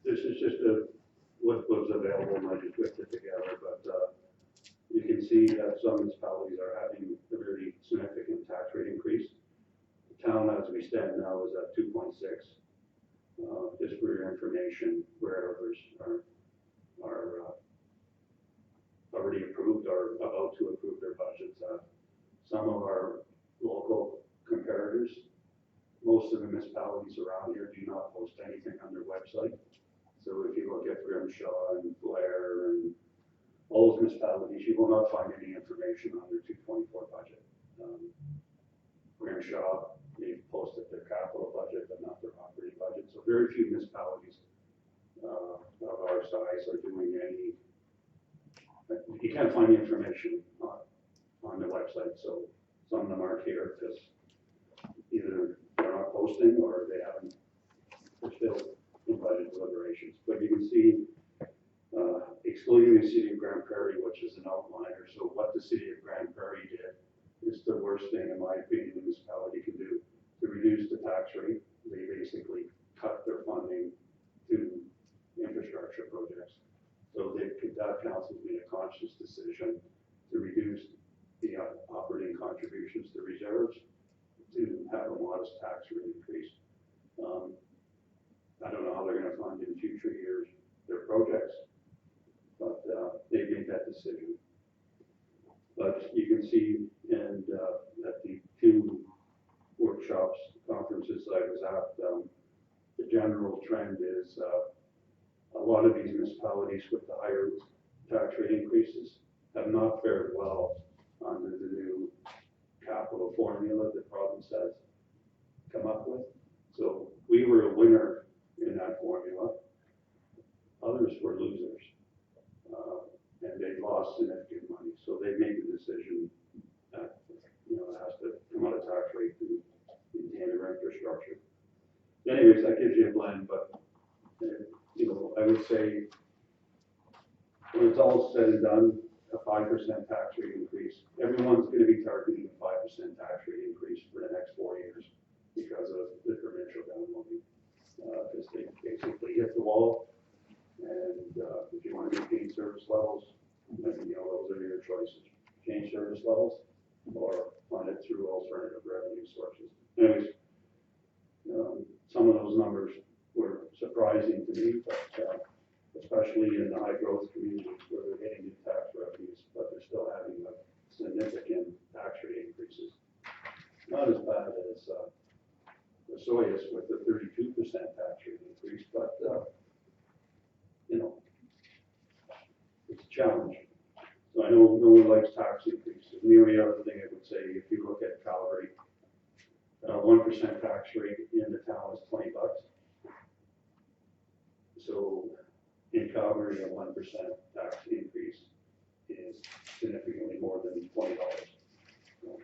this is just what was available, and I just whipped it together, but you can see that some municipalities are having a very significant tax rate increase. The town, as we stand now, is at 2.6. Just for your information, where others are already approved or about to approve their budgets. Some of our local comparators, most of the municipalities around here do not post anything on their website. So if you look at Grimshaw and Blair and all those municipalities, you will not find any information on their 224 budget. Grimshaw, they've posted their capital budget, but not their operating budget. So very few municipalities of our size are doing any, you can't find the information on their website. So some of them aren't here because either they're not posting or they haven't, they're still in budget deliberations. But you can see, excluding the city of Grand Prairie, which is an outliner, so what the city of Grand Prairie did is the worst thing, in my opinion, a municipality can do to reduce the tax rate. They basically cut their funding to infrastructure projects. So that council made a conscious decision to reduce the operating contributions to reserves to have a modest tax rate increase. I don't know how they're going to fund in future years their projects, but they made that decision. But you can see, and at the two workshops, conferences I was at, the general trend is a lot of these municipalities with the higher tax rate increases have not fared well under the new capital formula the province has come up with. So we were a winner in that formula. Others were losers. And they lost significant money. So they made the decision that, it has to come out of tax rate to maintain their infrastructure. Anyways, that gives you a blend, but, I would say when it's all said and done, a 5% tax rate increase, everyone's going to be targeting a 5% tax rate increase for the next 4 years because of the provincial downloading. Because they basically hit the wall. And if you want to maintain service levels, then, those are your choices. Change service levels or fund it through alternative revenue sources. Anyways, some of those numbers were surprising to me, but especially in the high growth communities where they're getting new tax revenues, but they're still having significant tax rate increases. Not as bad as the Soyuz with the 32% tax rate increase, but it's a challenge. So I know no one likes tax increases. And the only other thing I would say, if you look at Calgary, 1% tax rate in the town is $20. So in Calgary, a 1% tax increase is significantly more than $20. So,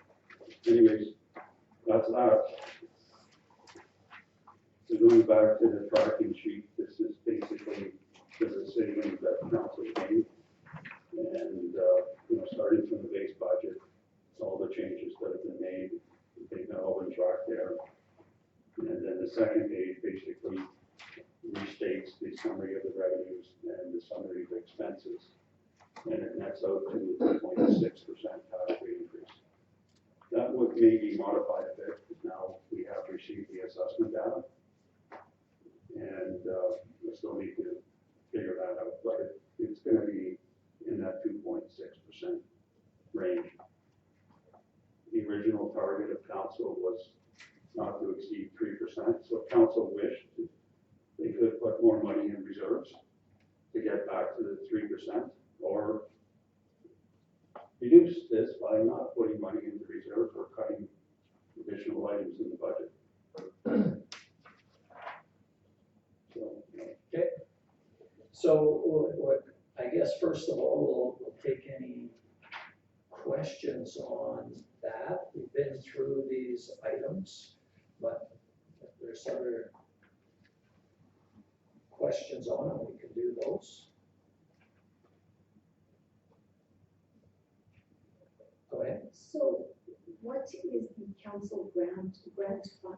anyways, that's that. So going back to the tracking sheet, this is basically the decision that council made. And, starting from the base budget, all the changes that have been made, they've all been tracked there. And then the second page basically restates the summary of the revenues and the summary of the expenses. And it nets out to a 2.6% tax rate increase. That would maybe modify a bit because now we have received the assessment data. And we still need to figure that out, but it's going to be in that 2.6% range. The original target of council was not to exceed 3%. So if council wished, they could put more money in reserves to get back to the 3%, or reduce this by not putting money into reserve or cutting additional items in the budget. Okay. So what I guess first of all, we'll take any questions on items, but if there's other questions on them, we can do those. Go ahead. So what is the council grant fund?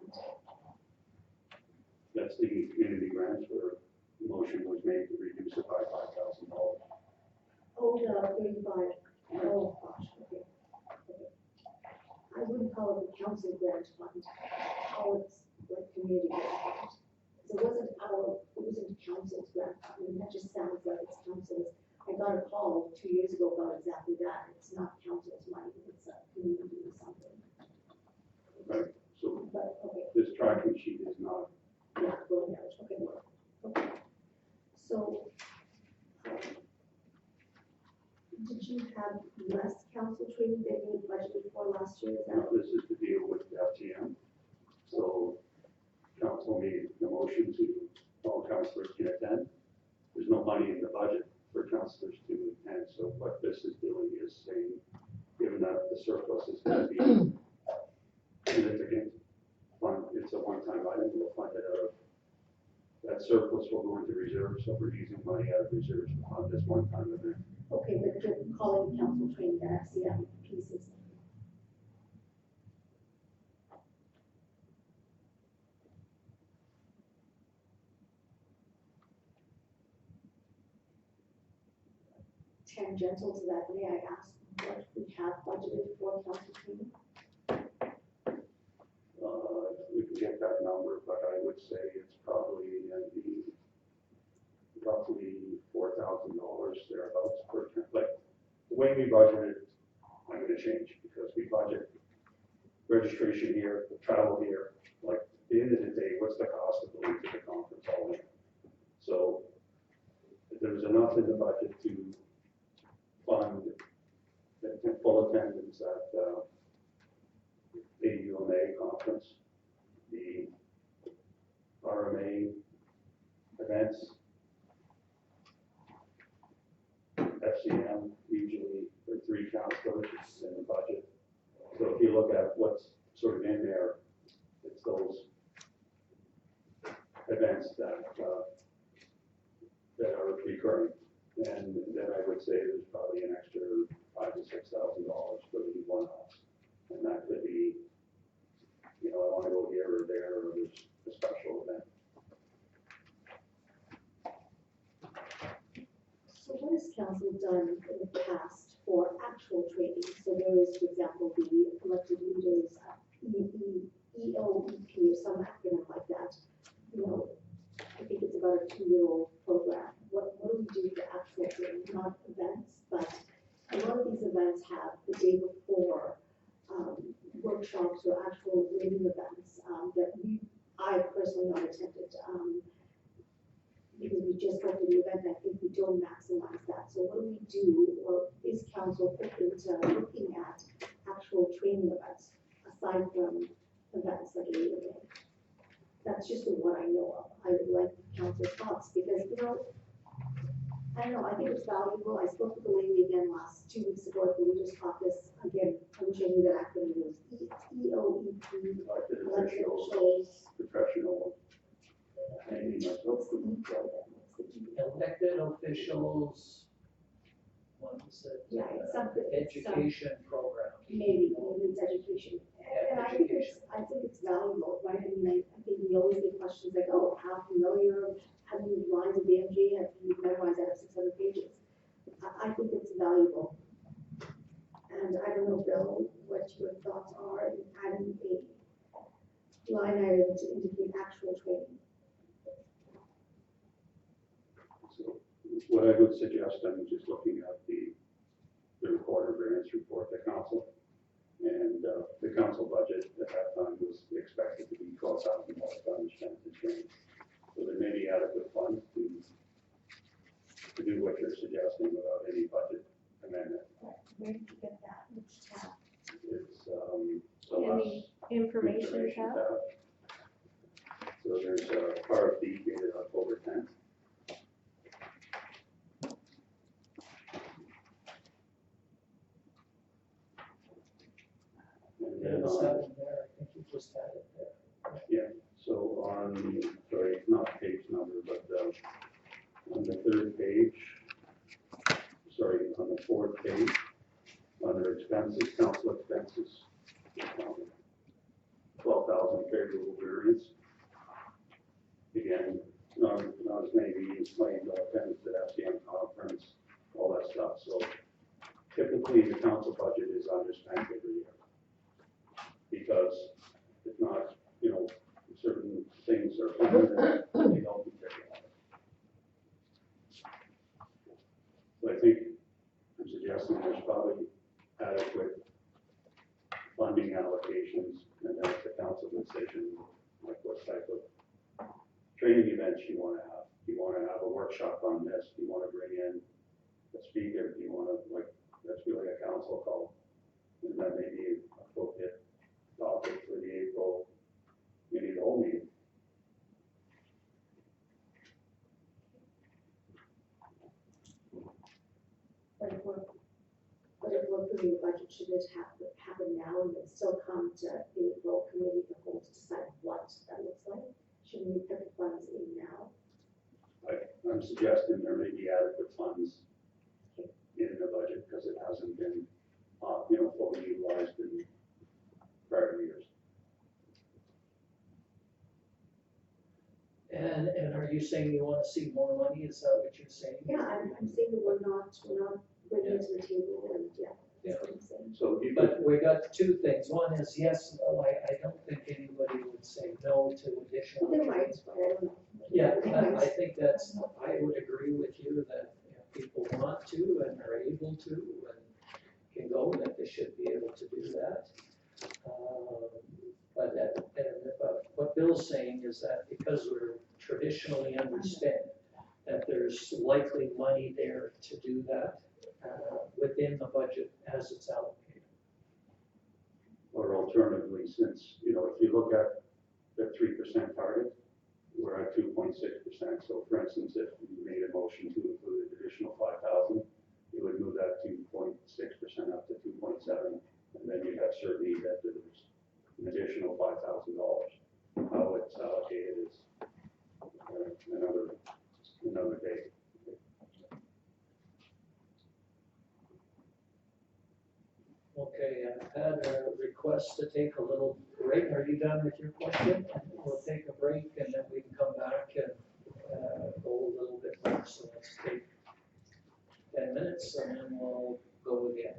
That's the community grants where the motion was made to reduce it by $5,000. Oh, the 35, oh gosh, okay. Okay. I wouldn't call it the council grant fund, oh, it's like community grant fund. So it wasn't council's grant fund, and that just sounds like it's council's. I got a call 2 years ago about exactly that, it's not council's money, it's a community or something. Right, so But, okay. this tracking sheet is not, Yeah, well, yeah, okay, okay. So, did you have less council training than you had budgeted for last year, is that? this is to deal with the FTM. So council made the motion to all councillors can attend. There's no money in the budget for councillors to attend, so what this is doing is saying, given that the surplus is going to be significant, it's a one-time item, we'll fund it out of that surplus will go into reserves, so we're using money out of reserves to fund this one-time event. Okay, but you're calling council training the FCM pieces. Tangential to that, may I ask what we have budgeted for council training? We can get that number, but I would say it's probably in the roughly $4,000 thereabouts per, like, the way we budgeted, I'm gonna change, because we budget registration here, travel here, like, at the end of the day, what's the cost of going to the conference all in? So, there was enough in the budget to fund the full attendance at, AUMA conference, the RMA events, FCM, usually for 3 counselors in the budget. So if you look at what's sort of in there, it's those events that are recurring. And then I would say there's probably an extra $5,000 to $6,000 for the one-offs. And that could be, you know, I want to go here or there, or there's a special event. So what has council done in the past for actual training? So there is, for example, the elected leaders, EOEP or some acronym like that. You know, I think it's about a 2-year-old program. What do we do for actual training? Not events, but a lot of these events have the day before workshops or actual training events that I personally not attended. Because we just go to the event, I think we don't maximize that. So what do we do, or is council open to looking at actual training events aside from events like AUMA? That's just what I know of. I would like council's thoughts because, you know, I don't know, I think it's valuable. I spoke with the lady again 2 weeks ago at the Leaders Caucus. Again, I wish I knew that acronym was EOEP, Elected elected officials, officials. professional, and, you know, What's the EPO then? What's the EPO? Elected officials, what is it? Yeah, it's something. it's some- Education program. Maybe it's education. And I think it's valuable, right? I mean, I think we always get questions like, oh, how familiar, how many lines of DMG have you memorized out of 600 pages? I think it's valuable. And I don't know, Bill, what your thoughts are in adding a line item to indicate actual training. so what I would suggest, I'm just looking at the recorder variance report to council. And the council budget at that time was expected to be $12,000 to understand the training. So there may be adequate funds to do what you're suggesting without any budget amendment. Where did you get that? Which tab? It's the In last the information tab. So there's a RFP dated October 10th. And then There's seven there, I think you 12,000 favorable variance. Again, not as many meetings, claimed, attendance at FCM conference, all that stuff, so typically the council budget is underspent every year. Because if not, certain things are funded and they don't do very well. So I think I'm suggesting there's probably adequate funding allocations, and then it's the council decision, like what type of training events you wanna have. Do you wanna have a workshop on this? Do you wanna bring in a speaker? Do you wanna, that's really a council call. And that may be appropriate topic for the April, maybe the whole meeting. But if we're putting the budget, should it happen now and then still come to the April committee of the whole to decide what that looks like? Shouldn't we put the funds in now? I'm suggesting there may be adequate funds in the budget because it hasn't been, fully utilized in prior years. And are you saying you wanna see more money, is that what you're saying? Yeah, I'm saying that we're not bringing it to the table and, yeah, that's what I'm saying. So you But we got two things, one is, yes, I don't think anybody would say no to additional. They might, but I don't know. Yeah, They I might. think I would agree with you that if people want to and are able to and can go, that they should be able to do that. But what Bill's saying is that because we're traditionally underspent, that there's likely money there to do that within the budget as it's allocated. Or alternatively, since, if you look at the 3% target, we're at 2.6%. So for instance, if you made a motion to include an additional 5,000, you would move that 2.6% up to 2.7, and then you'd have certainty that there's an additional $5,000. How it's allocated is another day. Okay, I've had a request to take a little break. Are you done with your question? We'll take a break and then we can come back and go a little bit more. So let's take 10 minutes and then we'll go again.